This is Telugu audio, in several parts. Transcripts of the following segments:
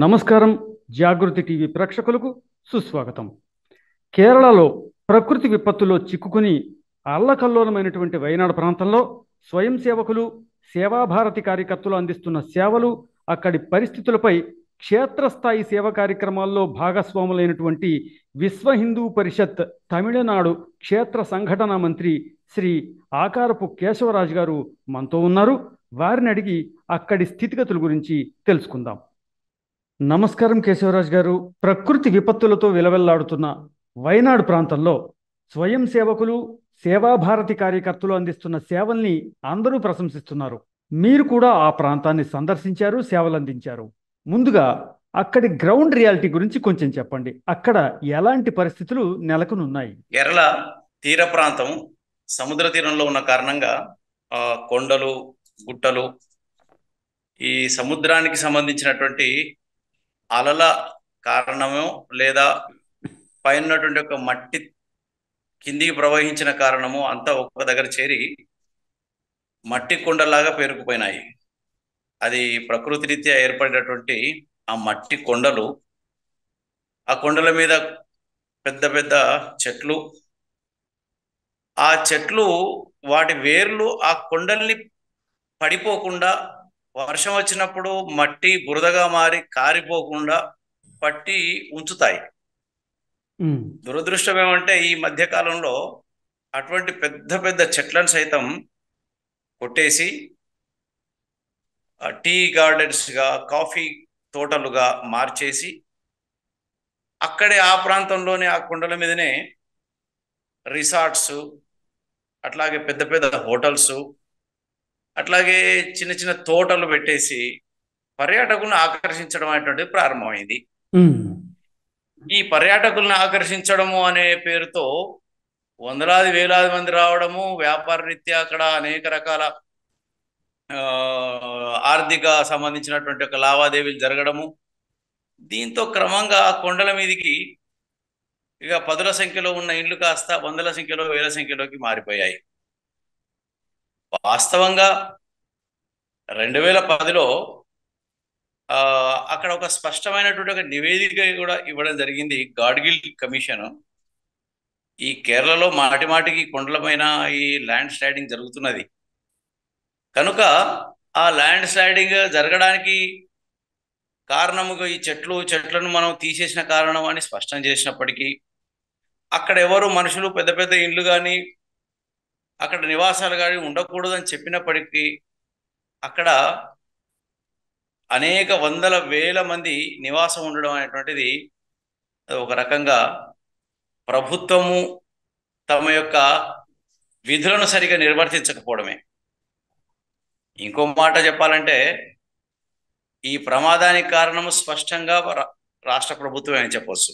నమస్కారం. జాగృతి టీవీ ప్రేక్షకులకు సుస్వాగతం. కేరళలో ప్రకృతి విపత్తులో చిక్కుకుని అల్లకల్లోలమైనటువంటి వయనాడు ప్రాంతంలో స్వయం సేవకులు, సేవాభారతి కార్యకర్తలు అందిస్తున్న సేవలు, అక్కడి పరిస్థితులపై క్షేత్రస్థాయి సేవ కార్యక్రమాల్లో భాగస్వాములైనటువంటి విశ్వ హిందూ పరిషత్ తమిళనాడు క్షేత్ర సంఘటన మంత్రి శ్రీ ఆకారపు కేశవరాజు గారు మనతో ఉన్నారు. వారిని అడిగి అక్కడి స్థితిగతుల గురించి తెలుసుకుందాం. నమస్కారం కేశవరాజ్ గారు. ప్రకృతి విపత్తులతో విలవెల్లాడుతున్న వయనాడు ప్రాంతంలో స్వయం సేవకులు, సేవాభారతి కార్యకర్తలు అందిస్తున్న సేవల్ని అందరూ ప్రశంసిస్తున్నారు. మీరు కూడా ఆ ప్రాంతాన్ని సందర్శించారు, సేవలు అందించారు. ముందుగా అక్కడి గ్రౌండ్ రియాలిటీ గురించి కొంచెం చెప్పండి. అక్కడ ఎలాంటి పరిస్థితులు నెలకొనున్నాయి? కేరళ తీర ప్రాంతం సముద్ర తీరంలో ఉన్న కారణంగా కొండలు, గుట్టలు, ఈ సముద్రానికి సంబంధించినటువంటి అలల కారణమో లేదా పైనటువంటి ఒక మట్టి కిందికి ప్రవహించిన కారణమో అంతా ఒక్క దగ్గర చేరి మట్టి కొండలాగా పేరుకుపోయినాయి. అది ప్రకృతి రీత్యా ఏర్పడినటువంటి ఆ మట్టి కొండలు, ఆ కొండల మీద పెద్ద పెద్ద చెట్లు, ఆ చెట్లు వాటి వేర్లు ఆ కొండల్ని పడిపోకుండా, వర్షం వచ్చినప్పుడు మట్టి బురదగా మారి కారిపోకుండా పట్టి ఉంచుతాయి. దురదృష్టం ఏమంటే ఈ మధ్య కాలంలో అటువంటి పెద్ద పెద్ద చెట్లను సైతం కొట్టేసి టీ గార్డెన్స్గా, కాఫీ తోటలుగా మార్చేసి అక్కడే ఆ ప్రాంతంలోనే ఆ కొండల మీదనే రిసార్ట్స్, అట్లాగే పెద్ద పెద్ద హోటల్స్, అట్లాగే చిన్న చిన్న తోటలు పెట్టేసి పర్యాటకులను ఆకర్షించడం అనేటువంటిది ప్రారంభమైంది. ఈ పర్యాటకులను ఆకర్షించడము అనే పేరుతో వందలాది వేలాది మంది రావడము, వ్యాపార రీత్యా అక్కడ అనేక రకాల ఆర్థిక సంబంధించినటువంటి ఒక లావాదేవీలు జరగడము, దీంతో క్రమంగా ఆ కొండల మీదకి ఇక పదుల సంఖ్యలో ఉన్న ఇండ్లు కాస్త వందల సంఖ్యలో, వేల సంఖ్యలోకి మారిపోయాయి. వాస్తవంగా 2010లో అక్కడ ఒక స్పష్టమైనటువంటి ఒక నివేదిక కూడా ఇవ్వడం జరిగింది గాడ్గిల్ కమిషన్. ఈ కేరళలో మాటి మాటికి కొండలపైన ఈ ల్యాండ్ స్లైడింగ్ జరుగుతున్నది కనుక ఆ ల్యాండ్ స్లైడింగ్ జరగడానికి కారణముగా ఈ చెట్లను మనం తీసేసిన కారణం అని స్పష్టం చేసినప్పటికీ, అక్కడ ఎవరు మనుషులు పెద్ద పెద్ద ఇండ్లు కానీ అక్కడ నివాసాలు కానీ ఉండకూడదని చెప్పినప్పటికీ అక్కడ అనేక వందల వేల మంది నివాసం ఉండడం అనేటువంటిది ఒక రకంగా ప్రభుత్వము తమ యొక్క విధులను సరిగా నిర్వర్తించకపోవడమే. ఇంకో మాట చెప్పాలంటే ఈ ప్రమాదానికి కారణము స్పష్టంగా రాష్ట్ర ప్రభుత్వం అని చెప్పవచ్చు.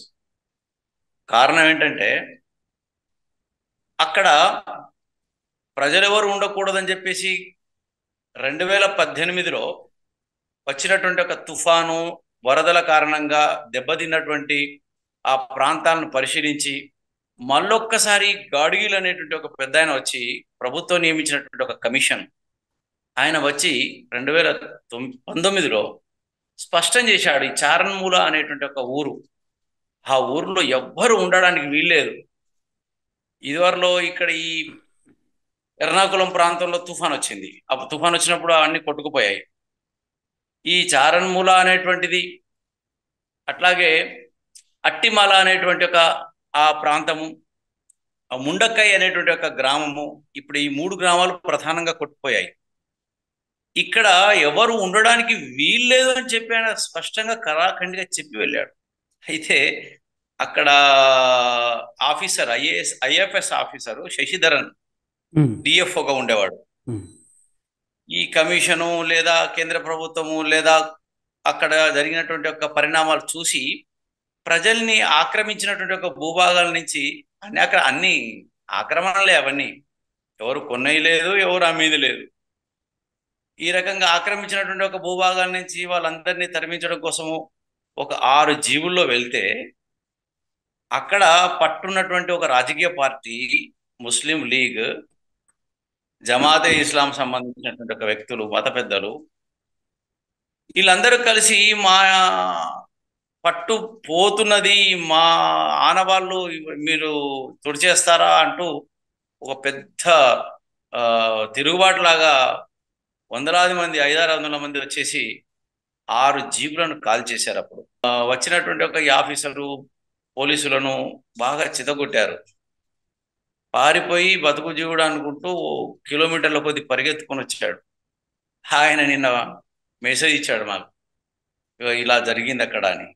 కారణం ఏంటంటే అక్కడ ప్రజలెవరు ఉండకూడదని చెప్పేసి 2018లో వచ్చినటువంటి ఒక తుఫాను, వరదల కారణంగా దెబ్బతిన్నటువంటి ఆ ప్రాంతాలను పరిశీలించి మళ్ళొక్కసారి గాడ్గిల్ అనేటువంటి ఒక పెద్ద ఆయన వచ్చి, ప్రభుత్వం నియమించినటువంటి ఒక కమిషన్ ఆయన వచ్చి 2019లో స్పష్టం చేశాడు, ఈ చారన్మూల అనేటువంటి ఒక ఊరు, ఆ ఊరిలో ఎవ్వరు ఉండడానికి వీల్లేదు. ఇదివరలో ఇక్కడ ఈ ఎర్నాకుళం ప్రాంతంలో తుఫాన్ వచ్చింది. ఆ తుఫాన్ వచ్చినప్పుడు అన్ని కొట్టుకుపోయాయి. ఈ చారన్మూల అనేటువంటిది, అట్లాగే అట్టిమాల అనేటువంటి ఒక ఆ ప్రాంతము, ముండక్కై అనేటువంటి ఒక గ్రామము, ఇప్పుడు ఈ 3 గ్రామాలు ప్రధానంగా కొట్టుకుపోయాయి. ఇక్కడ ఎవరు ఉండడానికి వీల్లేదు అని చెప్పి ఆయన స్పష్టంగా కరాఖండిగా చెప్పి వెళ్ళాడు. అయితే అక్కడ ఆఫీసర్, ఐఎఫ్ఎస్ ఆఫీసరు శశిధరన్ డిఎఫ్ఓగా ఉండేవాడు. ఈ కమిషను లేదా కేంద్ర ప్రభుత్వము లేదా అక్కడ జరిగినటువంటి ఒక పరిణామాలు చూసి ప్రజల్ని ఆక్రమించినటువంటి ఒక భూభాగాల నుంచి అక్కడ అన్ని ఆక్రమణలే, అవన్నీ ఎవరు కొన్నవి లేదు, ఎవరు అమ్మేది లేదు. ఈ రకంగా ఆక్రమించినటువంటి ఒక భూభాగాల నుంచి వాళ్ళందరినీ తరిమించడం కోసము ఒక 6 జీవుల్లో వెళ్తే అక్కడ పట్టున్నటువంటి ఒక రాజకీయ పార్టీ, ముస్లిం లీగ్, జమాతే ఇస్లాం సంబంధించినటువంటి ఒక వ్యక్తులు, మత పెద్దలు వీళ్ళందరూ కలిసి మా పట్టు పోతున్నది, మా ఆనవాళ్ళు మీరు తుడిచేస్తారా అంటూ ఒక పెద్ద తిరుగుబాటులాగా వందలాది మంది, 500-600 మంది వచ్చేసి 6 జీపులను కాల్ చేశారు. అప్పుడు వచ్చినటువంటి ఒక ఆఫీసరు పోలీసులను బాగా చితగొట్టారు. పారిపోయి బతుకు జీవుడు అనుకుంటూ కిలోమీటర్ల కొద్ది పరిగెత్తుకొని వచ్చాడు. ఆయన నిన్న మెసేజ్ ఇచ్చాడు మాకు, ఇలా జరిగింది అక్కడ అని.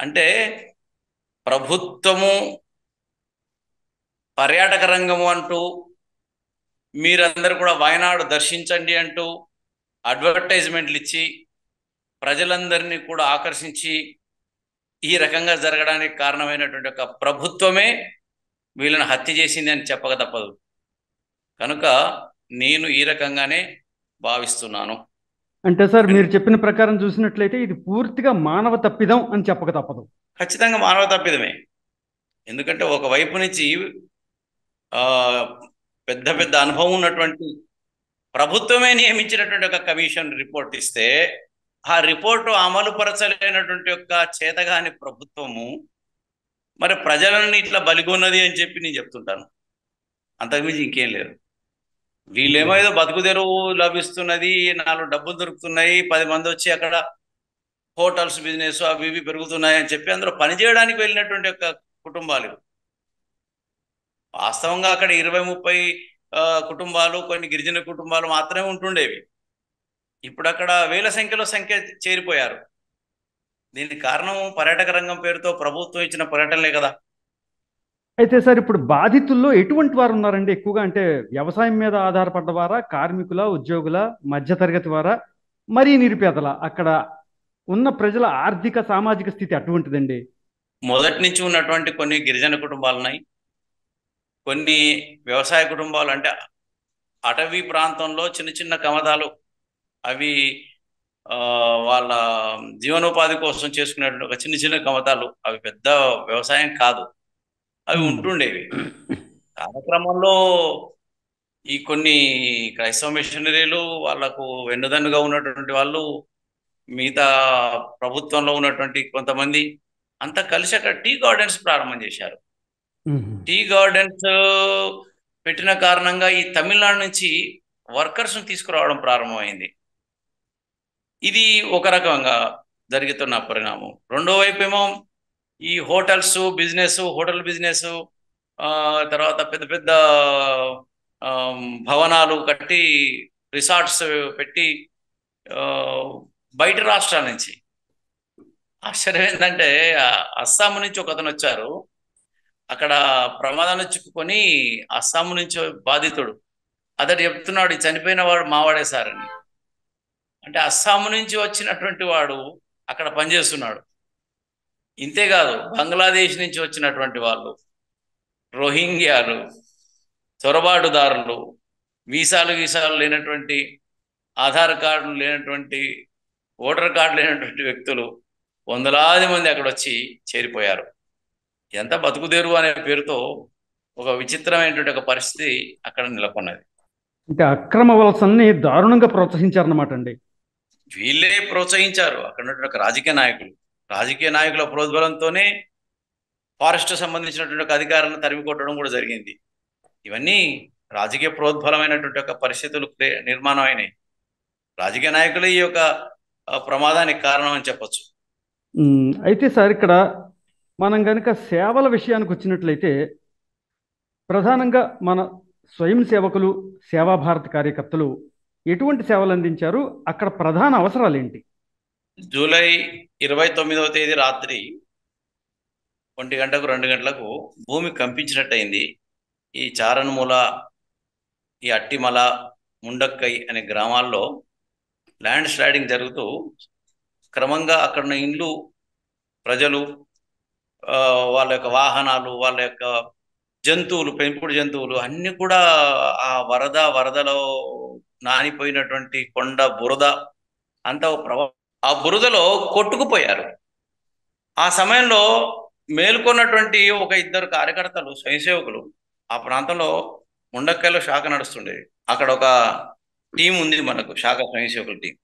అంటే ప్రభుత్వము, పర్యాటక రంగము అంటూ మీరందరూ కూడా వయనాడు దర్శించండి అంటూ అడ్వర్టైజ్మెంట్లు ఇచ్చి ప్రజలందరినీ కూడా ఆకర్షించి ఈ రకంగా జరగడానికి కారణమైనటువంటి ఒక ప్రభుత్వమే వీళ్ళని హత్య చేసింది అని చెప్పక తప్పదు. కనుక నేను ఈ రకంగానే భావిస్తున్నాను. అంటే సార్, మీరు చెప్పిన ప్రకారం చూసినట్లయితే ఇది పూర్తిగా మానవ తప్పిదం అని చెప్పక తప్పదు. ఖచ్చితంగా మానవ తప్పిదమే. ఎందుకంటే ఒకవైపు నుంచి పెద్ద పెద్ద అనుభవం ఉన్నటువంటి ప్రభుత్వమే నియమించినటువంటి ఒక కమిషన్ రిపోర్ట్ ఇస్తే ఆ రిపోర్టు అమలు పరచలేనటువంటి యొక్క చేతగాని ప్రభుత్వము మరి ప్రజలను ఇట్లా బలిగొన్నది అని చెప్పి నేను చెప్తుంటాను. అంతకుమించి ఇంకేం లేదు. వీళ్ళేమో ఏదో బతుకు తెరువు లభిస్తున్నది, 4 డబ్బులు దొరుకుతున్నాయి, 10 మంది వచ్చి అక్కడ హోటల్స్ బిజినెస్ అవి ఇవి పెరుగుతున్నాయి అని చెప్పి అందులో పనిచేయడానికి వెళ్ళినటువంటి యొక్క కుటుంబాలు. వాస్తవంగా అక్కడ 20-30 కుటుంబాలు, కొన్ని గిరిజన కుటుంబాలు మాత్రమే ఉంటుండేవి. ఇప్పుడు అక్కడ వేల సంఖ్యలో చేరిపోయారు. దీనికి కారణం పర్యాటక రంగం పేరుతో ప్రభుత్వం ఇచ్చిన పర్యటనలే కదా. అయితే సార్, ఇప్పుడు బాధితుల్లో ఎటువంటి వారు ఉన్నారండి ఎక్కువగా? అంటే వ్యవసాయం మీద ఆధారపడ్డవారా, కార్మికుల, ఉద్యోగుల, మధ్యతరగతి వారా, మరీ నిరుపేదల? అక్కడ ఉన్న ప్రజల ఆర్థిక సామాజిక స్థితి అటువంటిదండి? మొదటి నుంచి ఉన్నటువంటి కొన్ని గిరిజన కుటుంబాలు ఉన్నాయి, కొన్ని వ్యవసాయ కుటుంబాలు. అంటే అటవీ ప్రాంతంలో చిన్న చిన్న కమతాలు, అవి వాళ్ళ జీవనోపాధి కోసం చేసుకునేటువంటి ఒక చిన్న చిన్న కమతాలు, అవి పెద్ద వ్యవసాయం కాదు, అవి ఉంటుండేవి. కాలక్రమంలో ఈ కొన్ని క్రైస్తవ మిషనరీలు, వాళ్లకు వెన్నుదన్నుగా ఉన్నటువంటి వాళ్ళు, మిగతా ప్రభుత్వంలో ఉన్నటువంటి కొంతమంది అంతా కలిసి అక్కడ టీ గార్డెన్స్ ప్రారంభం చేశారు. టీ గార్డెన్స్ పెట్టిన కారణంగా ఈ తమిళనాడు నుంచి వర్కర్స్ను తీసుకురావడం ప్రారంభమైంది. ఇది ఒక రకంగా జరుగుతున్న పరిణామం. రెండో వైపు ఏమో ఈ హోటల్స్ బిజినెస్, హోటల్ బిజినెస్, తర్వాత పెద్ద పెద్ద భవనాలు కట్టి, రిసార్ట్స్ పెట్టి బయట రాష్ట్రాల నుంచి, ఆశ్చర్యం ఏంటంటే అస్సాం నుంచి ఒక అతను వచ్చారు. అక్కడ ప్రమాదాన్ని చిక్కుకొని అస్సాం నుంచి బాధితుడు అతడు చెప్తున్నాడు, చనిపోయిన వాడు మావాడే సార్ అని. అంటే అస్సాం నుంచి వచ్చినటువంటి వాడు అక్కడ పనిచేస్తున్నాడు. ఇంతేకాదు బంగ్లాదేశ్ నుంచి వచ్చినటువంటి వాళ్ళు, రోహింగ్యాలు, చొరబాటుదారులు, వీసాలు లేనటువంటి, ఆధార్ కార్డులు లేనటువంటి, ఓటర్ కార్డు లేనటువంటి వ్యక్తులు వందలాది మంది అక్కడ వచ్చి చేరిపోయారు. ఎంత బతుకుదేరు అనే పేరుతో ఒక విచిత్రమైనటువంటి ఒక పరిస్థితి అక్కడ నెలకొన్నది. అంటే అక్రమ వలసల్ని దారుణంగా ప్రోత్సహించారన్నమాట అండి. వీళ్ళే ప్రోత్సహించారు. అక్కడ ఉన్నటువంటి రాజకీయ నాయకుల ప్రోద్బలంతోనే ఫారెస్ట్ సంబంధించినటువంటి ఒక అధికారులను తరిమి కొట్టడం కూడా జరిగింది. ఇవన్నీ రాజకీయ ప్రోద్బలమైనటువంటి ఒక పరిస్థితులు నిర్మాణం అయినాయి. రాజకీయ నాయకులే ఈ యొక్క ప్రమాదానికి కారణం అని చెప్పొచ్చు. అయితే సార్, ఇక్కడ మనం కనుక సేవల విషయానికి వచ్చినట్లయితే ప్రధానంగా మన స్వయం సేవకులు, సేవాభారతి కార్యకర్తలు ఎటువంటి సేవలు అందించారు? అక్కడ ప్రధాన అవసరాలు ఏంటి? జూలై 29వ తేదీ రాత్రి 1 గంటకు 2 గంటలకు భూమి కంపించినట్టయింది. ఈ చారన్మూల, ఈ అట్టిమల, ముండక్కై అనే గ్రామాల్లో ల్యాండ్ స్లైడింగ్ జరుగుతూ క్రమంగా అక్కడున్న ఇండ్లు, ప్రజలు, వాళ్ళ యొక్క వాహనాలు, వాళ్ళ యొక్క జంతువులు, పెంపుడు జంతువులు అన్నీ కూడా ఆ వరదలో నానిపోయినటువంటి కొండ బురద అంతా ఆ బురదలో కొట్టుకుపోయారు. ఆ సమయంలో మేలుకొన్నటువంటి ఒక 2 కార్యకర్తలు, స్వయంసేవకులు, ఆ ప్రాంతంలో ముండక్కైలో శాఖ నడుస్తుండేది. అక్కడ ఒక టీం ఉంది మనకు, శాఖ స్వయంసేవకుల టీం.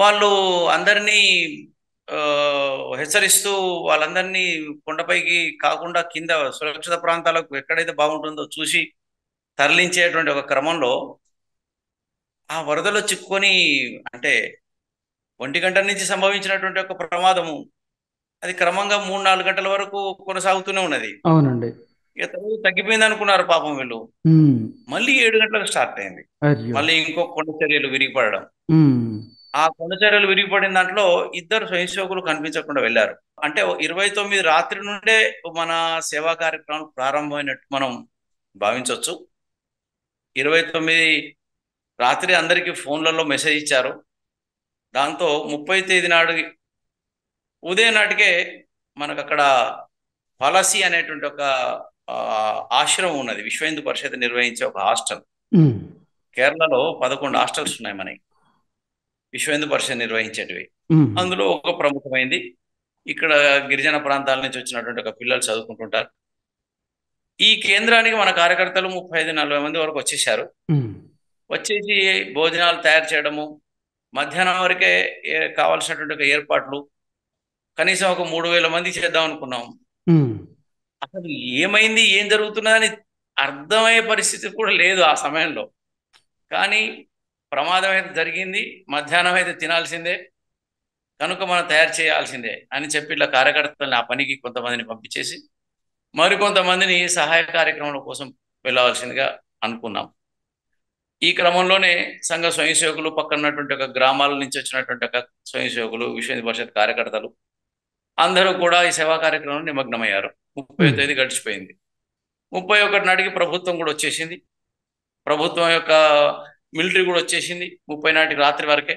వాళ్ళు అందరినీ ఆ, హెచ్చరిస్తూ వాళ్ళందరినీ కొండపైకి కాకుండా కింద సురక్షిత ప్రాంతాలకు ఎక్కడైతే బాగుంటుందో చూసి తరలించేటువంటి ఒక క్రమంలో ఆ వరదలో చిక్కుకొని, అంటే 1 గంట నుంచి సంభవించినటువంటి ఒక ప్రమాదము అది క్రమంగా 3-4 గంటల వరకు కొనసాగుతూనే ఉన్నది. అవునండి. ఇక తర్వాత తగ్గిపోయింది అనుకున్నారు పాపం వీళ్ళు. ఉమ్. మళ్ళీ 7 గంటలకు స్టార్ట్ అయింది. అయ్యో. మళ్ళీ ఇంకో కొండ చర్యలు విరిగిపడడం. ఉమ్. ఆ కొండ చర్యలు విరిగిపడిన దాంట్లో ఇద్దరు స్వయంసేవకులు కనిపించకుండా వెళ్ళారు. అంటే 29 రాత్రి నుండే మన సేవా కార్యక్రమాలు ప్రారంభమైనట్టు మనం భావించవచ్చు. 29 రాత్రి అందరికీ ఫోన్లలో మెసేజ్ ఇచ్చారు. దాంతో 30 తేదీ నాడు ఉదయం నాటికే మనకు అక్కడ పాలసీ అనేటువంటి ఒక ఆ, ఆశ్రమం ఉన్నది. విశ్వ హిందూ పరిషత్ నిర్వహించే ఒక హాస్టల్. ఉమ్. కేరళలో 11 హాస్టల్స్ ఉన్నాయి మనకి, విశ్వ హిందూ పరిషత్ నిర్వహించేటివి. ఉమ్. అందులో ఒక ప్రముఖమైంది. ఇక్కడ గిరిజన ప్రాంతాల నుంచి వచ్చినటువంటి ఒక పిల్లలు చదువుకుంటుంటారు. ఈ కేంద్రానికి మన కార్యకర్తలు 35-40 మంది వరకు వచ్చేసారు. ఉమ్. వచ్చేసి భోజనాలు తయారు చేయడము, మధ్యాహ్నం వరకే కావాల్సినటువంటి ఒక ఏర్పాట్లు, కనీసం ఒక 3,000 మంది చేద్దాం అనుకున్నాం. ఉమ్. అసలు ఏమైంది, ఏం జరుగుతున్నదని అర్థమయ్యే పరిస్థితి కూడా లేదు ఆ సమయంలో. కానీ ప్రమాదం అయితే జరిగింది, మధ్యాహ్నం అయితే తినాల్సిందే, కనుక మనం తయారు చేయాల్సిందే అని చెప్పి ఇట్లా కార్యకర్తలను ఆ పనికి కొంతమందిని పంపించేసి మరికొంతమందిని సహాయ కార్యక్రమాల కోసం వెళ్ళవలసిందిగా అనుకున్నాం. ఈ క్రమంలోనే సంఘ స్వయం సేవకులు, పక్కన ఉన్నటువంటి ఒక గ్రామాల నుంచి వచ్చినటువంటి ఒక స్వయం సేవకులు, విశ్వ హిందూ పరిషత్ కార్యకర్తలు అందరూ కూడా ఈ సేవా కార్యక్రమంలో నిమగ్నమయ్యారు. 30వ తేదీ గడిచిపోయింది. 31 నాటికి ప్రభుత్వం కూడా వచ్చేసింది. ప్రభుత్వం యొక్క మిలిటరీ కూడా వచ్చేసింది 30 నాటికి రాత్రి వరకే.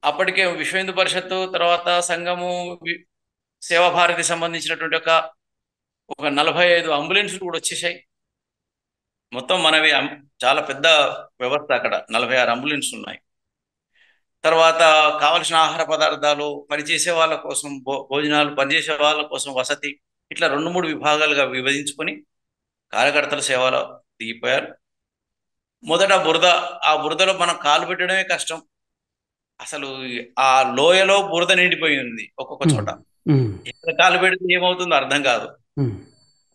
అప్పటికే విశ్వ హిందూ పరిషత్తు తర్వాత సంఘము, సేవా భారతి సంబంధించినటువంటి ఒక 45 అంబులెన్సులు కూడా వచ్చేసాయి. మొత్తం మనవి చాలా పెద్ద వ్యవస్థ. అక్కడ 46 అంబులెన్సులు ఉన్నాయి. తర్వాత కావలసిన ఆహార పదార్థాలు, పనిచేసే వాళ్ళ కోసం భోజనాలు, పనిచేసే వాళ్ళ కోసం వసతి, ఇట్లా 2-3 విభాగాలుగా విభజించుకొని కార్యకర్తల సేవలో దిగిపోయారు. మొదట బురద, ఆ బురదలో మనం కాలు పెట్టడమే కష్టం. అసలు ఆ లోయలో బురద నిండిపోయి ఉంది ఒక్కొక్క చోట. ఉమ్. ఎక్కడ కాలు పెడితే ఏమవుతుందో అర్థం కాదు. ఉమ్.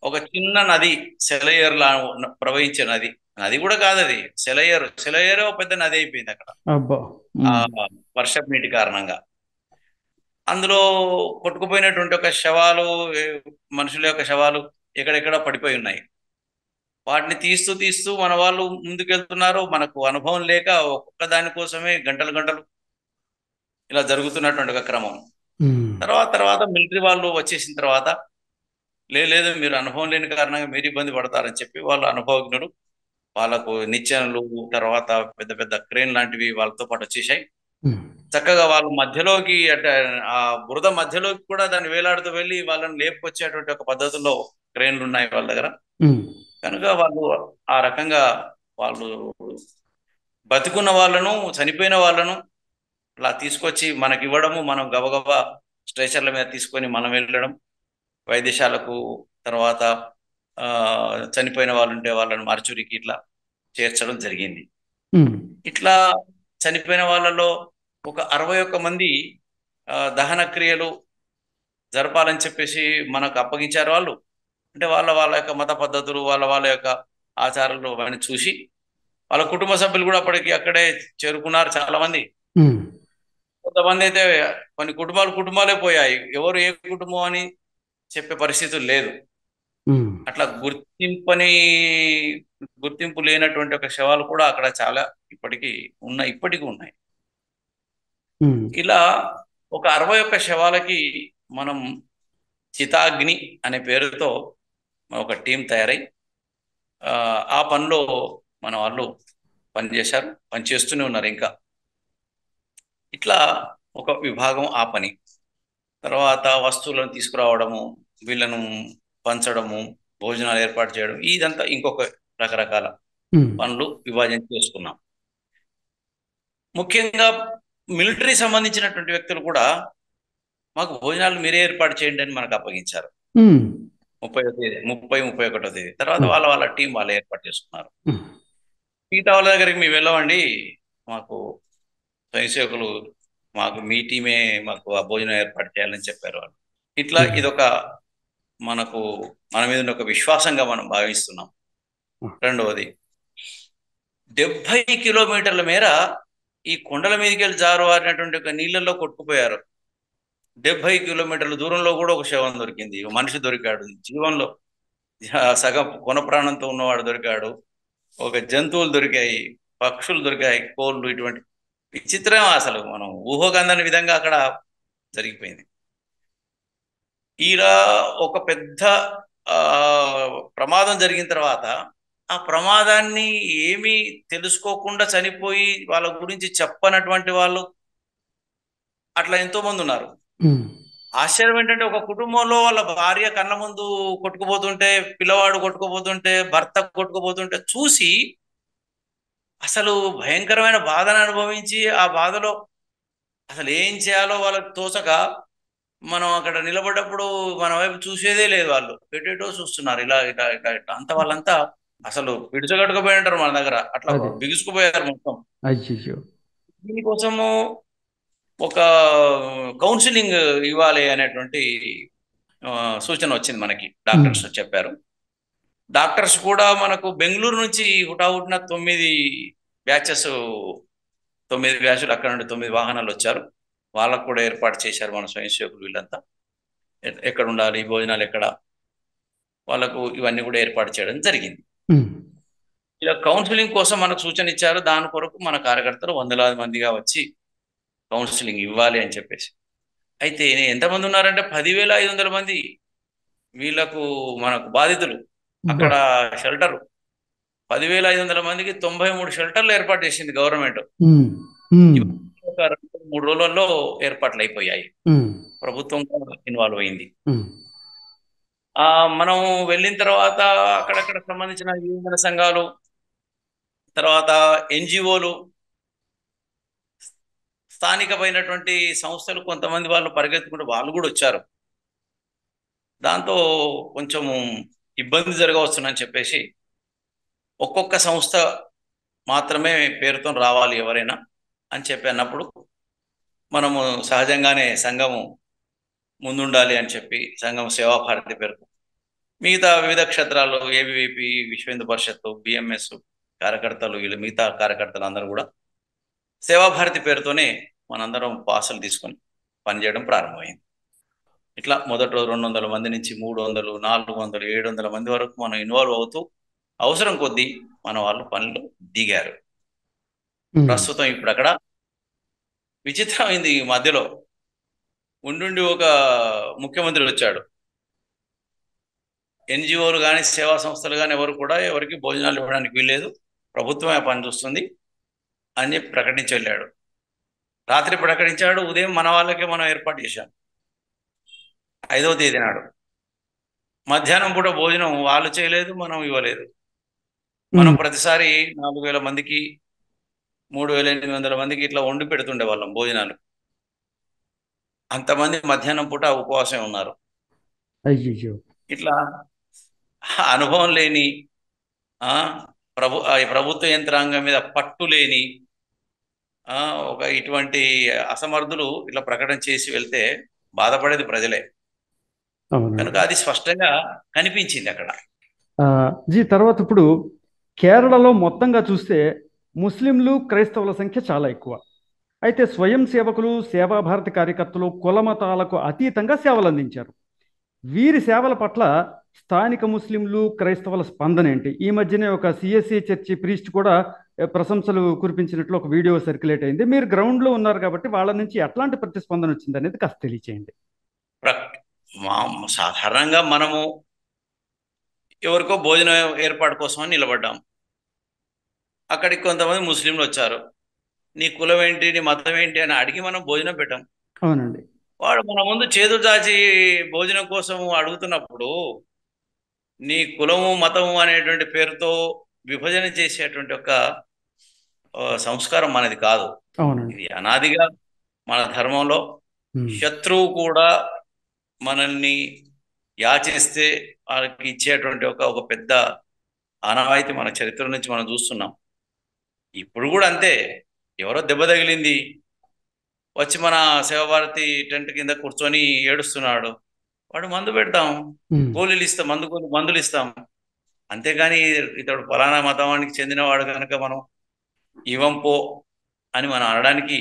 ఒక చిన్న నది, సెలయేరులా ప్రవహించే నది, నది కూడా కాదు అది, సెలయేరు ఒక పెద్ద నది అయిపోయింది అక్కడ అబ్బా. ఆ ఉమ్. వర్షపు నీటి కారణంగా. అందులో కొట్టుకుపోయినటువంటి ఒక శవాలు, మనుషుల యొక్క శవాలు ఎక్కడెక్కడ పడిపోయి ఉన్నాయి. వాటిని తీస్తూ తీస్తూ మన వాళ్ళు ముందుకెళ్తున్నారు. మనకు అనుభవం లేక ఒక్కొక్క దానికోసమే గంటలు గంటలు ఇలా జరుగుతున్నటువంటి ఒక క్రమం. ఉమ్. తర్వాత మిలిటరీ వాళ్ళు వచ్చేసిన తర్వాత లేదు మీరు అనుభవం లేని కారణంగా మీరు ఇబ్బంది పడతారని చెప్పి వాళ్ళు అనుభవజ్ఞులు, వాళ్ళకు నిచ్చెనలు, తర్వాత పెద్ద పెద్ద క్రేన్ లాంటివి వాళ్ళతో పాటు వచ్చేసాయి. ఉమ్. చక్కగా వాళ్ళు మధ్యలోకి, అంటే ఆ బురద మధ్యలోకి కూడా దాన్ని వేలాడుతూ వెళ్ళి వాళ్ళని లేపుకొచ్చేటువంటి ఒక పద్ధతుల్లో క్రేన్లు ఉన్నాయి వాళ్ళ దగ్గర. ఉమ్. కనుక వాళ్ళు ఆ రకంగా వాళ్ళు బతుకున్న వాళ్ళను, చనిపోయిన వాళ్ళను అలా తీసుకొచ్చి మనకి ఇవ్వడము, మనం గబగబా స్ట్రెచర్ల మీద తీసుకొని మనం వెళ్ళడం వైద్యశాలకు. తర్వాత చనిపోయిన వాళ్ళు ఉంటే వాళ్ళని మార్చురికి ఇట్లా చేర్చడం జరిగింది. ఉమ్. ఇట్లా చనిపోయిన వాళ్ళలో ఒక 61 మంది దహన క్రియలు జరపాలని చెప్పేసి మనకు అప్పగించారు వాళ్ళు. అంటే వాళ్ళ యొక్క మత పద్ధతులు, వాళ్ళ యొక్క ఆచారాలు అవన్నీ చూసి వాళ్ళ కుటుంబ సభ్యులు కూడా అప్పటికి అక్కడే చేరుకున్నారు చాలా మంది. ఉమ్. కొంతమంది అయితే కొన్ని కుటుంబాలే పోయాయి, ఎవరు ఏ కుటుంబం అని చెప్పే పరిస్థితులు లేదు. ఉమ్. అట్లా గుర్తింపు లేనటువంటి ఒక శవాలు కూడా అక్కడ చాలా ఇప్పటికీ ఉన్నాయి. ఉమ్. ఇలా ఒక 61 శవాలకి మనం చితాగ్ని అనే పేరుతో ఒక టీం తయారై ఆ పనిలో మన వాళ్ళు పనిచేశారు, పనిచేస్తూనే ఉన్నారు ఇంకా. ఇట్లా ఒక విభాగం ఆ పని. తర్వాత వస్తువులను తీసుకురావడము, వీళ్ళను పంచడము, భోజనాలు ఏర్పాటు చేయడం, ఇదంతా ఇంకొక రకరకాల ఉమ్. పనులు విభాజన చేసుకున్నాం. ముఖ్యంగా మిలిటరీ సంబంధించినటువంటి వ్యక్తులు కూడా మాకు భోజనాలు మీరే ఏర్పాటు చేయండి అని మనకు అప్పగించారు. ఉమ్. 31వ తేదీ తర్వాత ఉమ్. వాళ్ళ టీం వాళ్ళు ఏర్పాటు చేసుకున్నారు. ఉమ్. మిగతా వాళ్ళ దగ్గరికి మేము వెళ్ళమండి, మాకు స్వయం సేవకులు మాకు మీ టీమే మాకు ఆ భోజనం ఏర్పాటు చేయాలని చెప్పారు వాళ్ళు. ఇట్లా ఇదొక మనకు మన మీద ఉన్న ఒక విశ్వాసంగా మనం భావిస్తున్నాం. రెండవది 70 కిలోమీటర్ల మేర ఈ కొండల మీదకి వెళ్ళి జారువారినటువంటి ఒక నీళ్ళల్లో కొట్టుకుపోయారు. 70 కిలోమీటర్ల దూరంలో కూడా ఒక శవం దొరికింది, మనిషి దొరికాడు, జీవంలో సగం కొన ప్రాణంతో ఉన్నవాడు దొరికాడు, ఒక జంతువులు దొరికాయి, పక్షులు దొరికాయి, కోళ్ళు. ఇటువంటి విచిత్రం అసలు మనం ఊహకందని విధంగా అక్కడ జరిగిపోయింది. ఇలా ఒక పెద్ద ప్రమాదం జరిగిన తర్వాత ఆ ప్రమాదాన్ని ఏమీ తెలుసుకోకుండా చనిపోయి వాళ్ళ గురించి చెప్పనటువంటి వాళ్ళు అట్లా ఎంతో మంది ఉన్నారు. ఆశ్చర్యం ఏంటంటే ఒక కుటుంబంలో వాళ్ళ భార్య కళ్ళ ముందు కొట్టుకుపోతుంటే, పిల్లవాడు కొట్టుకుపోతుంటే, భర్త కొట్టుకుపోతుంటే చూసి అసలు భయంకరమైన బాధను అనుభవించి ఆ బాధలో అసలు ఏం చేయాలో వాళ్ళకి తోచక మనం అక్కడ నిలబడ్డప్పుడు మన వైపు చూసేదే లేదు. వాళ్ళు ఎటేటో చూస్తున్నారు, ఇలా ఇట్లా ఇట్లా ఇట్లా అంత. వాళ్ళంతా అసలు పిడుచగట్టుకుపోయి ఉంటారు మన దగ్గర, అట్లా బిగుసుకుపోయారు మొత్తం. దీనికోసము ఒక కౌన్సిలింగ్ ఇవ్వాలి అనేటువంటి సూచన వచ్చింది మనకి. డాక్టర్స్ చెప్పారు. డాక్టర్స్ కూడా మనకు బెంగళూరు నుంచి హుటాహుటిన 9 బ్యాచ్లు అక్కడ నుండి 9 వాహనాలు వచ్చారు. వాళ్ళకు కూడా ఏర్పాటు చేశారు మన స్వయం సేవకులు. వీళ్ళంతా ఎక్కడ ఉండాలి, భోజనాలు ఎక్కడ, వాళ్ళకు ఇవన్నీ కూడా ఏర్పాటు చేయడం జరిగింది. ఇలా కౌన్సిలింగ్ కోసం మనకు సూచన ఇచ్చారు. దాని కొరకు మన కార్యకర్తలు వందలాది మందిగా వచ్చి కౌన్సిలింగ్ ఇవ్వాలి అని చెప్పేసి. అయితే ఎంతమంది ఉన్నారంటే 10,500 మంది వీళ్ళకు మనకు బాధితులు. అక్కడ షెల్టర్ 10,500 మందికి 93 షెల్టర్లు ఏర్పాటు చేసింది గవర్నమెంట్. 3 రోజులలో ఏర్పాట్లు అయిపోయాయి. ప్రభుత్వం ఇన్వాల్వ్ అయింది. మనం వెళ్ళిన తర్వాత అక్కడక్కడ సంబంధించిన యువజన సంఘాలు, తర్వాత ఎన్జిఓలు, స్థానికమైనటువంటి సంస్థలు కొంతమంది వాళ్ళు పరిగెత్తుకుంటూ వాళ్ళు కూడా వచ్చారు. దాంతో కొంచెం ఇబ్బంది జరగవచ్చునని చెప్పేసి ఒక్కొక్క సంస్థ మాత్రమే పేరుతో రావాలి ఎవరైనా అని చెప్పి అన్నప్పుడు మనము సహజంగానే సంఘము ముందుండాలి అని చెప్పి సంఘం సేవాభారతి పేరుతో మిగతా వివిధ క్షేత్రాల్లో ఏబీవీపీ, విశ్వ హిందూ పరిషత్తు, బిఎంఎస్ కార్యకర్తలు, వీళ్ళు మిగతా కార్యకర్తలు అందరూ కూడా సేవాభారతి పేరుతోనే మనందరం పాసులు తీసుకొని పనిచేయడం ప్రారంభమైంది. ఇట్లా మొదటి రోజు 200 మంది నుంచి 300, 400, 700 మంది వరకు మనం ఇన్వాల్వ్ అవుతూ అవసరం కొద్దీ మన వాళ్ళు పనులు దిగారు. ప్రస్తుతం ఇప్పుడు అక్కడ విచిత్రమైంది, ఈ మధ్యలో ఉండి ఒక ముఖ్యమంత్రి వచ్చాడు. ఎన్జిఓలు కానీ సేవా సంస్థలు కానీ ఎవరు కూడా ఎవరికి భోజనాలు ఇవ్వడానికి వీల్లేదు, ప్రభుత్వమే పని చూస్తుంది అని చెప్పి ప్రకటించి వెళ్ళాడు. రాత్రి ప్రకటించాడు, ఉదయం మన వాళ్ళకే మనం ఏర్పాటు చేశాం 5వ తేదీ నాడు. మధ్యాహ్నం పూట భోజనం వాళ్ళు చేయలేదు, మనం ఇవ్వలేదు. మనం ప్రతిసారి 4,000 మందికి 3,800 మందికి ఇట్లా వండి పెడుతుండే వాళ్ళం భోజనాలు. అంతమంది మధ్యాహ్నం పూట ఉపవాసం ఉన్నారు. ఇట్లా అనుభవం లేని ప్రభుత్వ యంత్రాంగం మీద పట్టు లేని ఒక ఇటువంటి అసమర్థులు ఇట్లా ప్రకటన చేసి వెళ్తే బాధపడేది ప్రజలే. కనుక అది స్పష్టంగా కనిపించింది అక్కడ. తర్వాత ఇప్పుడు కేరళలో మొత్తంగా చూస్తే ముస్లింలు, క్రైస్తవుల సంఖ్య చాలా ఎక్కువ. అయితే స్వయం సేవకులు, సేవాభారతి కార్యకర్తలు కులమతాలకు అతీతంగా సేవలు అందించారు. వీరి సేవల పట్ల స్థానిక ముస్లింలు, క్రైస్తవుల స్పందన ఏంటి? ఈ మధ్యనే ఒక సిఎస్సి చర్చి ప్రీస్ట్ కూడా ప్రశంసలు కురిపించినట్లు ఒక వీడియో సర్క్యులేట్ అయింది. మీరు గ్రౌండ్లో ఉన్నారు కాబట్టి వాళ్ళ నుంచి ఎట్లాంటి ప్రతిస్పందన వచ్చింది అనేది కాస్త తెలియచేయండి. సాధారణంగా మనము ఎవరికో భోజనం ఏర్పాటు కోసం నిలబడ్డాం. అక్కడికి కొంతమంది ముస్లింలు వచ్చారు. నీ కులం ఏంటి, నీ మతం ఏంటి అని అడిగి మనం భోజనం పెట్టాం. అవునండి. వాడు మన ముందు చేతులు చాచి భోజనం కోసం అడుగుతున్నప్పుడు నీ కులము, మతము అనేటువంటి పేరుతో విభజన చేసేటువంటి ఒక సంస్కారం మనది కాదు. ఇది అనాదిగా మన ధర్మంలో శత్రువు కూడా మనల్ని యాచిస్తే వాళ్ళకి ఇచ్చేటువంటి ఒక పెద్ద ఆనవాయితీ మన చరిత్ర నుంచి మనం చూస్తున్నాం. ఇప్పుడు కూడా అంతే. ఎవరో దెబ్బ తగిలింది, వచ్చి మన శివభారతి టెంట్ కింద కూర్చొని ఏడుస్తున్నాడు. వాడు మందు పెడతాం, ఉమ్, గోళీలు ఇస్తాం, మందులు ఇస్తాం. అంతేగాని ఇతడు ఫలానా మతానికి చెందినవాడు కనుక మనం ఇవం పో అని మనం అనడానికి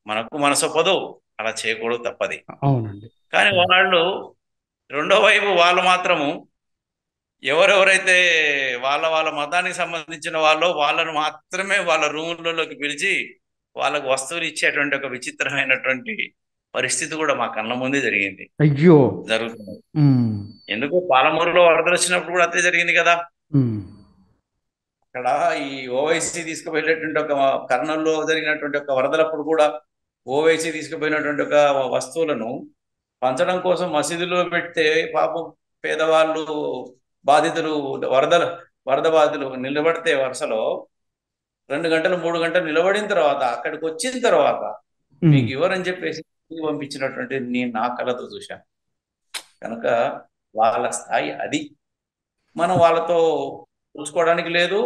మనకు మనసొప్పదు. అలా చేయకూడదు, తప్పది. అవునండి. కానీ వాళ్ళు రెండో వైపు వాళ్ళు మాత్రము ఎవరెవరైతే వాళ్ళ వాళ్ళ మతానికి సంబంధించిన వాళ్ళను మాత్రమే వాళ్ళ రూములలోకి పిలిచి వాళ్ళకు వస్తువులు ఇచ్చేటువంటి ఒక విచిత్రమైనటువంటి పరిస్థితి కూడా మా కళ్ళ ముందే జరిగింది, అయ్యో. జరుగుతుంది. ఉమ్, ఎందుకు పాలమూరులో వరదలు వచ్చినప్పుడు కూడా అంతే జరిగింది కదా. ఉమ్, అక్కడ ఈ ఓవైసీ తీసుకుపోయినటువంటి ఒక కర్నూలులో జరిగినటువంటి ఒక వరదలప్పుడు కూడా ఓవైసీ తీసుకుపోయినటువంటి ఒక వస్తువులను పంచడం కోసం మసీదులో పెడితే పాపం పేదవాళ్ళు, బాధితులు, వరదల వరద బాధితులు నిలబడితే వరుసలో 2 గంటలు 3 గంటలు నిలబడిన తర్వాత అక్కడికి వచ్చిన తర్వాత ఉమ్. మీకు ఎవరని చెప్పేసి పంపించినటువంటి నేను నా కళ్ళతో చూశాను. కనుక వాళ్ళ స్థాయి అది. మనం వాళ్ళతో చూసుకోవడానికి లేదు,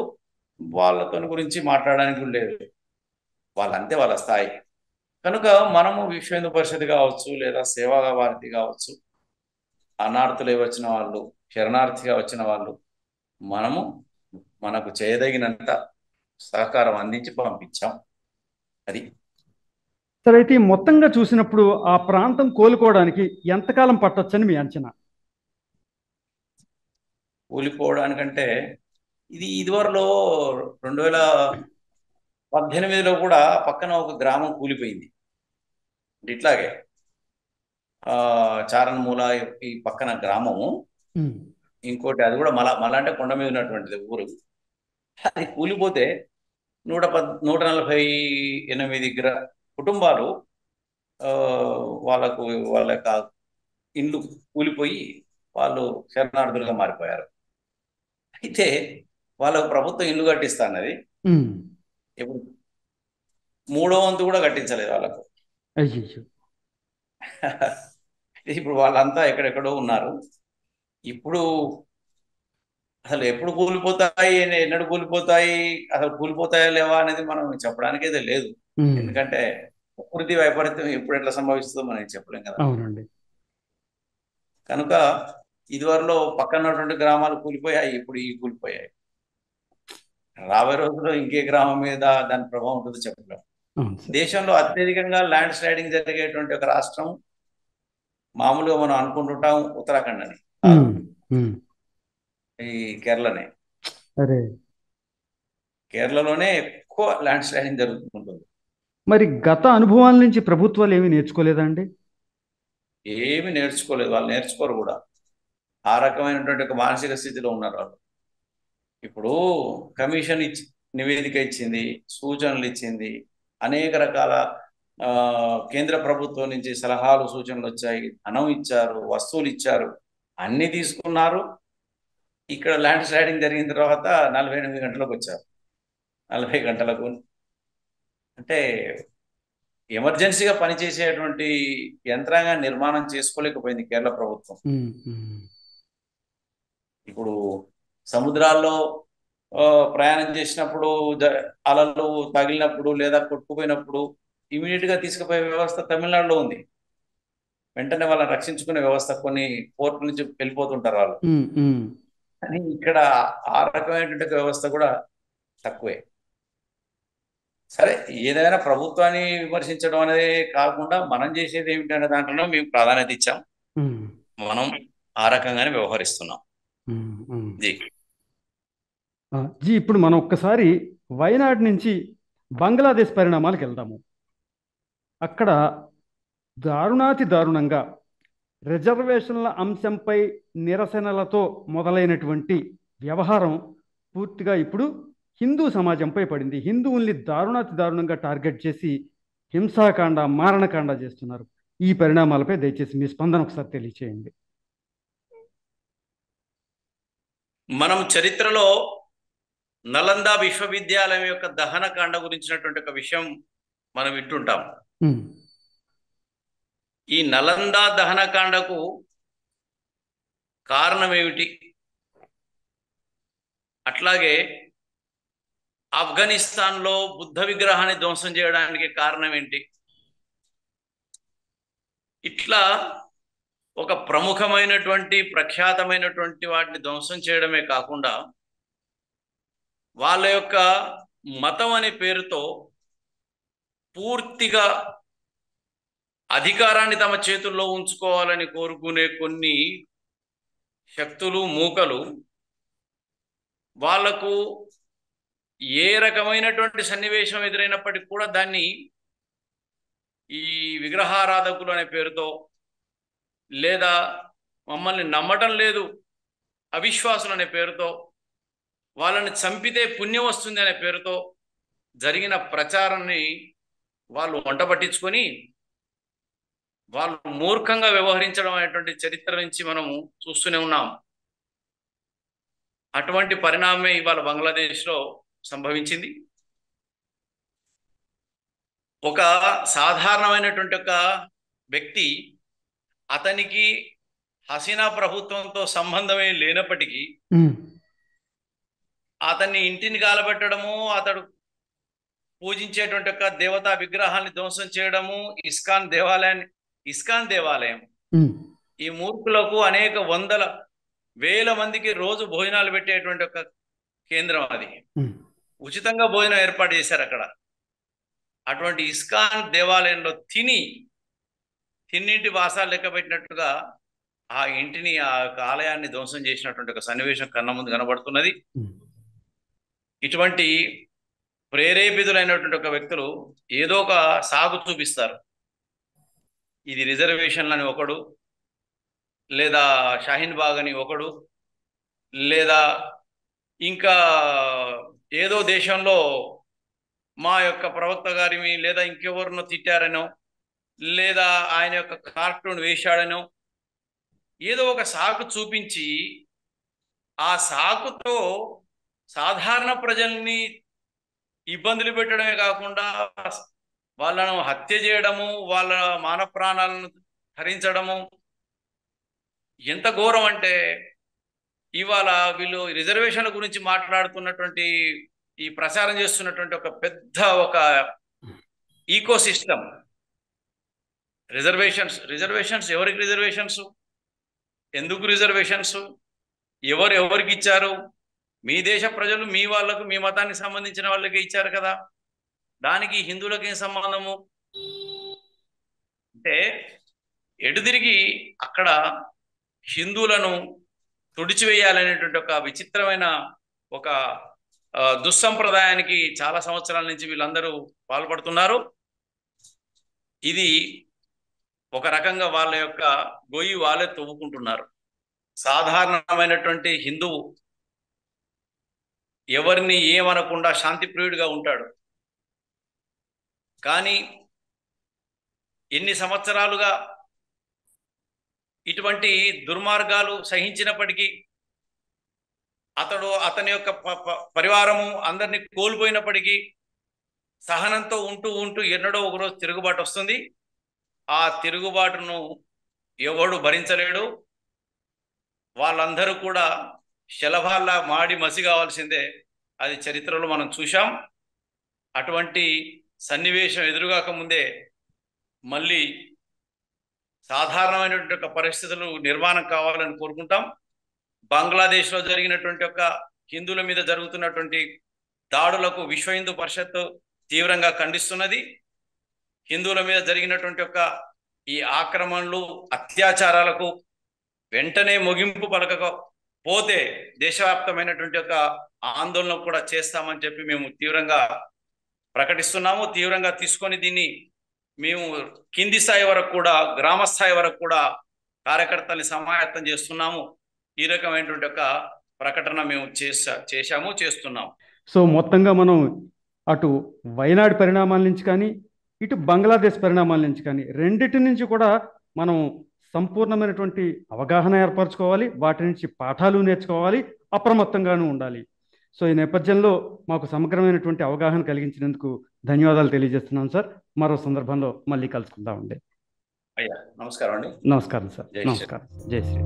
వాళ్ళతో గురించి మాట్లాడడానికి కూడా లేదు. వాళ్ళంతే, వాళ్ళ స్థాయి. కనుక మనము విశ్వ హిందూ పరిషత్ కావచ్చు, లేదా సేవా భారతి కావచ్చు, అనార్థులై వచ్చిన వాళ్ళు, శరణార్థిగా వచ్చిన వాళ్ళు, మనము మనకు చేయదగినంత సహకారం అందించి పంపించాం. అది సరే, అయితే ఈ మొత్తంగా చూసినప్పుడు ఆ ప్రాంతం కోలుకోవడానికి ఎంతకాలం పట్టొచ్చని మీ అంచనా? కూలిపోవడానికంటే ఇదివరలో 2018లో కూడా పక్కన ఒక గ్రామం కూలిపోయింది. ఇట్లాగే చారన్మూల ఈ పక్కన గ్రామము, ఉమ్, ఇంకోటి అది కూడా మల అంటే కొండ మీద ఉన్నటువంటిది ఊరు. అది కూలిపోతే 148 కుటుంబాలు ఆ, వాళ్ళ యొక్క ఇండ్లు కూలిపోయి వాళ్ళు శరణార్థులుగా మారిపోయారు. అయితే వాళ్ళకు ప్రభుత్వం ఇల్లు కట్టిస్తా అన్నది. ఉమ్, ఇప్పుడు 3వ వంతు కూడా కట్టించలేదు వాళ్ళకు. అయ్యో. ఇప్పుడు వాళ్ళంతా ఎక్కడెక్కడో ఉన్నారు. ఇప్పుడు అసలు ఎప్పుడు కూలిపోతాయి, ఎన్నడు కూలిపోతాయి, అసలు కూలిపోతాయా లేవా అనేది మనం చెప్పడానికి అయితే లేదు. ఉమ్, ఎందుకంటే ప్రకృతి వైపరీత్యం ఎప్పుడు ఎట్లా సంభవిస్తుందో మనం చెప్పలేం కదా. అవునండి. కనుక ఇదివరలో పక్కన ఉన్నటువంటి గ్రామాలు కూలిపోయాయి, ఇప్పుడు ఈ కూలిపోయాయి. రాబోయే రోజుల్లో ఇంకే గ్రామం మీద దాని ప్రభావం ఉంటుందో చెప్పలేం. అవును సార్. దేశంలో అత్యధికంగా ల్యాండ్ స్లైడింగ్ జరిగేటువంటి ఒక రాష్ట్రం మామూలుగా మనం అనుకుంటుంటాం ఉత్తరాఖండ్ అని, కాదు, ఉమ్, ఉమ్, ఈ కేరళనే. అరే. కేరళలోనే ఎక్కువ ల్యాండ్ స్లైడింగ్ జరుగుతుంటుంది. మరి గత అనుభవాల నుంచి ప్రభుత్వాలు ఏమీ నేర్చుకోలేదండి? ఏమి నేర్చుకోలేదు, వాళ్ళు నేర్చుకోరు కూడా. ఆ రకమైనటువంటి ఒక మానసిక స్థితిలో ఉన్నారు వాళ్ళు. ఇప్పుడు కమిషన్ నివేదిక ఇచ్చింది, సూచనలు ఇచ్చింది, అనేక రకాల కేంద్ర ప్రభుత్వం నుంచి సలహాలు సూచనలు వచ్చాయి, ధనం ఇచ్చారు, వస్తువులు ఇచ్చారు, అన్ని తీసుకున్నారు. ఇక్కడ ల్యాండ్ స్లైడింగ్ జరిగిన తర్వాత 48 గంటలకు వచ్చారు. 40 గంటలకు అంటే ఎమర్జెన్సీగా పనిచేసేటువంటి యంత్రాంగాన్ని నిర్మాణం చేసుకోలేకపోయింది కేరళ ప్రభుత్వం. ఉమ్, ఉమ్, ఇప్పుడు సముద్రాల్లో ప్రయాణం చేసినప్పుడు అలలు తగిలినప్పుడు లేదా కొట్టుకుపోయినప్పుడు ఇమీడియట్ గా తీసుకుపోయే వ్యవస్థ తమిళనాడులో ఉంది. వెంటనే వాళ్ళని రక్షించుకునే వ్యవస్థ, కొన్ని పోర్టుల నుంచి వెళ్ళిపోతుంటారు వాళ్ళు. ఉమ్, ఉమ్. కానీ ఇక్కడ ఆ రకమైనటువంటి వ్యవస్థ కూడా తక్కువే. సరే, ఏదైనా ప్రభుత్వాన్ని విమర్శించడం అనేది కాకుండా మనం చేసేది ఏమిటనే దాంట్లో మేము ప్రాధాన్యత ఇచ్చాం. ఉమ్, మనం ఆ రకంగానే వ్యవహరిస్తున్నాం. ఉమ్, ఉమ్. జీ జీ, ఇప్పుడు మనం ఒక్కసారి వయనాడ్ నుంచి బంగ్లాదేశ్ పరిణామాలకు వెళ్దాము. అక్కడ దారుణాతి దారుణంగా రిజర్వేషన్ల అంశంపై నిరసనలతో మొదలైనటువంటి వ్యవహారం పూర్తిగా ఇప్పుడు హిందూ సమాజంపై పడింది. హిందువుల్ని దారుణాతి దారుణంగా టార్గెట్ చేసి హింసాకాండ, మారణకాండ చేస్తున్నారు. ఈ పరిణామాలపై దయచేసి మీ స్పందన ఒకసారి తెలియచేయండి. మనం చరిత్రలో నలంద విశ్వవిద్యాలయం యొక్క దహనకాండ గురించినటువంటి ఒక విషయం మనం వింటుంటాం. ఉమ్, ఈ నలంద దహనకాండకు కారణం ఏమిటి, అట్లాగే ఆఫ్ఘనిస్తాన్లో బుద్ధ విగ్రహాన్ని ధ్వంసం చేయడానికి కారణం ఏంటి, ఇట్లా ఒక ప్రముఖమైనటువంటి ప్రఖ్యాతమైనటువంటి వాటిని ధ్వంసం చేయడమే కాకుండా వాళ్ళ యొక్క మతం అనే పేరుతో పూర్తిగా అధికారాన్ని తమ చేతుల్లో ఉంచుకోవాలని కోరుకునే కొన్ని శక్తులు మూకలు వాళ్లకు ఏ రకమైనటువంటి సన్నివేశం ఎదురైనప్పటికీ కూడా దాన్ని ఈ విగ్రహారాధకులు అనే పేరుతో లేదా మమ్మల్ని నమ్మటం లేదు అవిశ్వాసులు అనే పేరుతో వాళ్ళని చంపితే పుణ్యం వస్తుంది అనే పేరుతో జరిగిన ప్రచారాన్ని వాళ్ళు వంట పట్టించుకొని వాళ్ళు మూర్ఖంగా వ్యవహరించడం అనేటువంటి చరిత్ర నుంచి మనము చూస్తూనే ఉన్నాం. అటువంటి పరిణామమే ఇవాళ బంగ్లాదేశ్లో సంభవించింది. ఒక సాధారణమైనటువంటి ఒక వ్యక్తి, అతనికి హసీనా ప్రభుత్వంతో సంబంధమే లేనప్పటికీ అతన్ని ఇంటిని కాలబెట్టడము, అతడు పూజించేటువంటి ఒక దేవతా విగ్రహాన్ని ధ్వంసం చేయడము, ఇస్కాన్ దేవాలయం ఈ మూర్ఖులకు అనేక వందల వేల మందికి రోజు భోజనాలు పెట్టేటువంటి ఒక కేంద్రం. అది ఉచితంగా భోజనం ఏర్పాటు చేశారు అక్కడ. అటువంటి ఇస్కాన్ దేవాలయంలో తిన్నింటి వాసాలు లెక్క పెట్టినట్టుగా ఆ ఇంటిని, ఆ ఆలయాన్ని ధ్వంసం చేసినటువంటి ఒక సన్నివేశం కన్న ముందు కనబడుతున్నది. ఇటువంటి ప్రేరేపితులైనటువంటి ఒక వ్యక్తులు ఏదో ఒక సాగు చూపిస్తారు. ఇది రిజర్వేషన్లు అని ఒకడు, లేదా షాహీన్ బాగ్ అని ఒకడు, లేదా ఇంకా ఏదో దేశంలో మా యొక్క ప్రవక్త గారిని లేదా ఇంకెవరినో తిట్టారనో, లేదా ఆయన యొక్క కార్టూన్ వేశాడనో ఏదో ఒక సాకు చూపించి ఆ సాకుతో సాధారణ ప్రజల్ని ఇబ్బందులు పెట్టడమే కాకుండా వాళ్ళను హత్య చేయడము, వాళ్ళ మానవ ప్రాణాలను హరించడము ఎంత ఘోరం అంటే, ఇవాళ వీళ్ళు రిజర్వేషన్ల గురించి మాట్లాడుతున్నటువంటి ఈ ప్రచారం చేస్తున్నటువంటి ఒక పెద్ద ఒక ఈకో సిస్టమ్. రిజర్వేషన్స్ ఎవరికి రిజర్వేషన్స్, ఎందుకు రిజర్వేషన్స్, ఎవరికి ఇచ్చారు? మీ దేశ ప్రజలు మీ వాళ్ళకు, మీ మతానికి సంబంధించిన వాళ్ళకి ఇచ్చారు కదా, దానికి హిందువులకి ఏం సంబంధము? అంటే ఎటుదిరిగి అక్కడ హిందువులను తుడిచివేయాలనేటువంటి ఒక విచిత్రమైన ఒక దుస్సంప్రదాయానికి చాలా సంవత్సరాల నుంచి వీళ్ళందరూ పాల్పడుతున్నారు. ఇది ఒక రకంగా వాళ్ళ యొక్క గొయ్యి వాళ్ళే తవ్వుకుంటున్నారు. సాధారణమైనటువంటి హిందువు ఎవరిని ఏమనకుండా శాంతిప్రియుడిగా ఉంటాడు. కానీ ఎన్ని సంవత్సరాలుగా ఇటువంటి దుర్మార్గాలు సహించినప్పటికీ, అతని యొక్క పరివారము అందరినీ కోల్పోయినప్పటికీ సహనంతో ఉంటూ ఎన్నడో ఒకరోజు తిరుగుబాటు వస్తుంది. ఆ తిరుగుబాటును ఎవడు భరించలేడు. వాళ్ళందరూ కూడా శలభాల్లా మాడి మసి కావాల్సిందే. అది చరిత్రలో మనం చూశాం. అటువంటి సన్నివేశం ఎదురుగాక ముందే మళ్ళీ సాధారణమైనటువంటి ఒక పరిస్థితులు నిర్మాణం కావాలని కోరుకుంటాం. బంగ్లాదేశ్లో జరిగినటువంటి ఒక హిందువుల మీద జరుగుతున్నటువంటి దాడులకు విశ్వ హిందూ పరిషత్ తీవ్రంగా ఖండిస్తున్నది. హిందువుల మీద జరిగినటువంటి ఒక ఈ ఆక్రమణలు, అత్యాచారాలకు వెంటనే ముగింపు పలకపోతే దేశవ్యాప్తమైనటువంటి ఒక ఆందోళన కూడా చేస్తామని చెప్పి మేము తీవ్రంగా ప్రకటిస్తున్నాము. తీవ్రంగా తీసుకొని దీన్ని మేము కింది స్థాయి వరకు కూడా, గ్రామ స్థాయి వరకు కూడా కార్యకర్తల్ని సమాయత్తం చేస్తున్నాము. ఈ రకమైనటువంటి ఒక ప్రకటన మేము చేస్తున్నాము. సో మొత్తంగా మనం అటు వైనాడు పరిణామాల నుంచి కానీ, ఇటు బంగ్లాదేశ్ పరిణామాల నుంచి కానీ, రెండిటి నుంచి కూడా మనం సంపూర్ణమైనటువంటి అవగాహన ఏర్పరచుకోవాలి. వాటి నుంచి పాఠాలు నేర్చుకోవాలి, అప్రమత్తంగానూ ఉండాలి. సో ఈ నేపథ్యంలో మాకు సమగ్రమైనటువంటి అవగాహన కలిగించినందుకు ధన్యవాదాలు తెలియజేస్తున్నాను సార్. మరో సందర్భంలో మళ్ళీ కలుసుకుందామండి. అయ్యా నమస్కారం అండి. నమస్కారం సార్. నమస్కారం. జై శ్రీ.